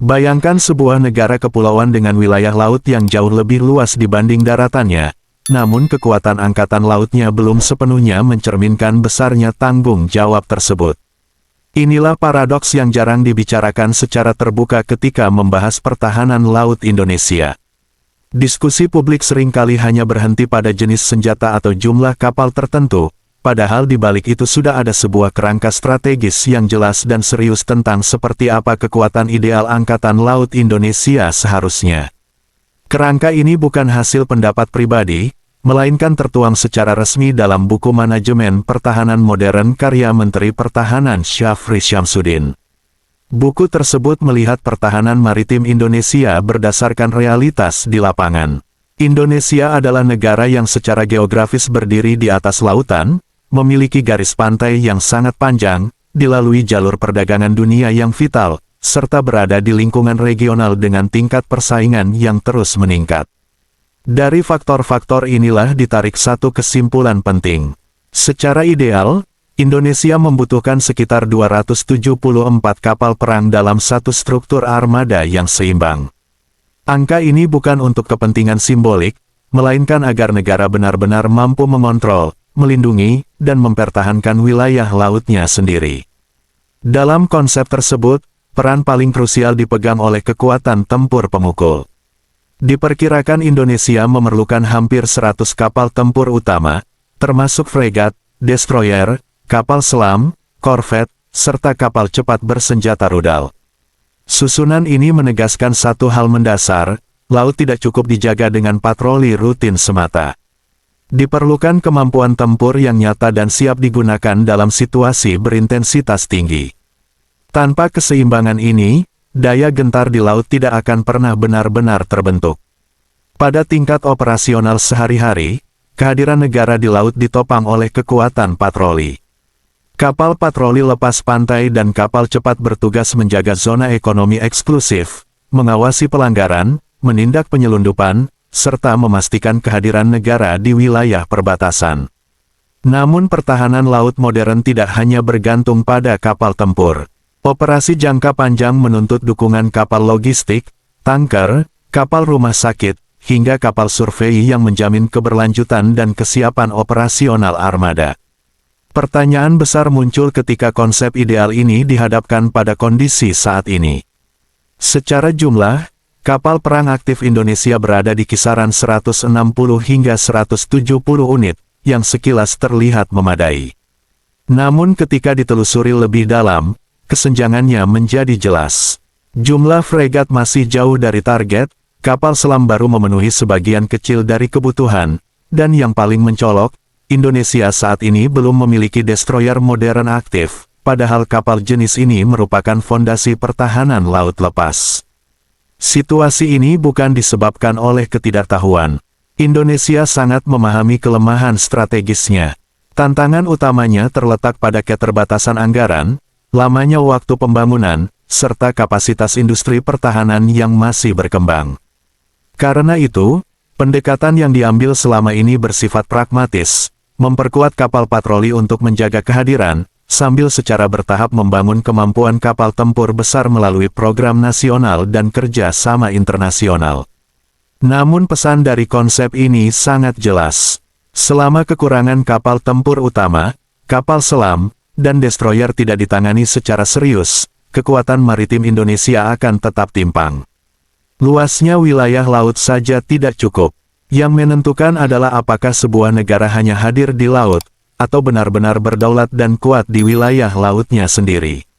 Bayangkan sebuah negara kepulauan dengan wilayah laut yang jauh lebih luas dibanding daratannya, namun kekuatan angkatan lautnya belum sepenuhnya mencerminkan besarnya tanggung jawab tersebut. Inilah paradoks yang jarang dibicarakan secara terbuka ketika membahas pertahanan laut Indonesia. Diskusi publik seringkali hanya berhenti pada jenis senjata atau jumlah kapal tertentu, padahal di balik itu sudah ada sebuah kerangka strategis yang jelas dan serius tentang seperti apa kekuatan ideal Angkatan Laut Indonesia seharusnya. Kerangka ini bukan hasil pendapat pribadi, melainkan tertuang secara resmi dalam buku Manajemen Pertahanan Modern karya Menteri Pertahanan Syafri Syamsuddin. Buku tersebut melihat pertahanan maritim Indonesia berdasarkan realitas di lapangan. Indonesia adalah negara yang secara geografis berdiri di atas lautan, memiliki garis pantai yang sangat panjang, dilalui jalur perdagangan dunia yang vital, serta berada di lingkungan regional dengan tingkat persaingan yang terus meningkat. Dari faktor-faktor inilah ditarik satu kesimpulan penting. Secara ideal, Indonesia membutuhkan sekitar 274 kapal perang dalam satu struktur armada yang seimbang. Angka ini bukan untuk kepentingan simbolik, melainkan agar negara benar-benar mampu mengontrol, melindungi, dan mempertahankan wilayah lautnya sendiri. Dalam konsep tersebut, peran paling krusial dipegang oleh kekuatan tempur pemukul. Diperkirakan Indonesia memerlukan hampir 100 kapal tempur utama, termasuk fregat, destroyer, kapal selam, korvet, serta kapal cepat bersenjata rudal. Susunan ini menegaskan satu hal mendasar, laut tidak cukup dijaga dengan patroli rutin semata. Diperlukan kemampuan tempur yang nyata dan siap digunakan dalam situasi berintensitas tinggi. Tanpa keseimbangan ini, daya gentar di laut tidak akan pernah benar-benar terbentuk. Pada tingkat operasional sehari-hari, kehadiran negara di laut ditopang oleh kekuatan patroli. Kapal patroli lepas pantai dan kapal cepat bertugas menjaga zona ekonomi eksklusif, mengawasi pelanggaran, menindak penyelundupan, serta memastikan kehadiran negara di wilayah perbatasan. Namun pertahanan laut modern tidak hanya bergantung pada kapal tempur. Operasi jangka panjang menuntut dukungan kapal logistik, tanker, kapal rumah sakit, hingga kapal survei yang menjamin keberlanjutan dan kesiapan operasional armada. Pertanyaan besar muncul ketika konsep ideal ini dihadapkan pada kondisi saat ini. Secara jumlah, kapal perang aktif Indonesia berada di kisaran 160 hingga 170 unit, yang sekilas terlihat memadai. Namun ketika ditelusuri lebih dalam, kesenjangannya menjadi jelas. Jumlah fregat masih jauh dari target, kapal selam baru memenuhi sebagian kecil dari kebutuhan, dan yang paling mencolok, Indonesia saat ini belum memiliki destroyer modern aktif, padahal kapal jenis ini merupakan fondasi pertahanan laut lepas. Situasi ini bukan disebabkan oleh ketidaktahuan. Indonesia sangat memahami kelemahan strategisnya. Tantangan utamanya terletak pada keterbatasan anggaran, lamanya waktu pembangunan, serta kapasitas industri pertahanan yang masih berkembang. Karena itu, pendekatan yang diambil selama ini bersifat pragmatis, memperkuat kapal patroli untuk menjaga kehadiran, sambil secara bertahap membangun kemampuan kapal tempur besar melalui program nasional dan kerja sama internasional. Namun pesan dari konsep ini sangat jelas. Selama kekurangan kapal tempur utama, kapal selam, dan destroyer tidak ditangani secara serius, kekuatan maritim Indonesia akan tetap timpang. Luasnya wilayah laut saja tidak cukup. Yang menentukan adalah apakah sebuah negara hanya hadir di laut, atau benar-benar berdaulat dan kuat di wilayah lautnya sendiri.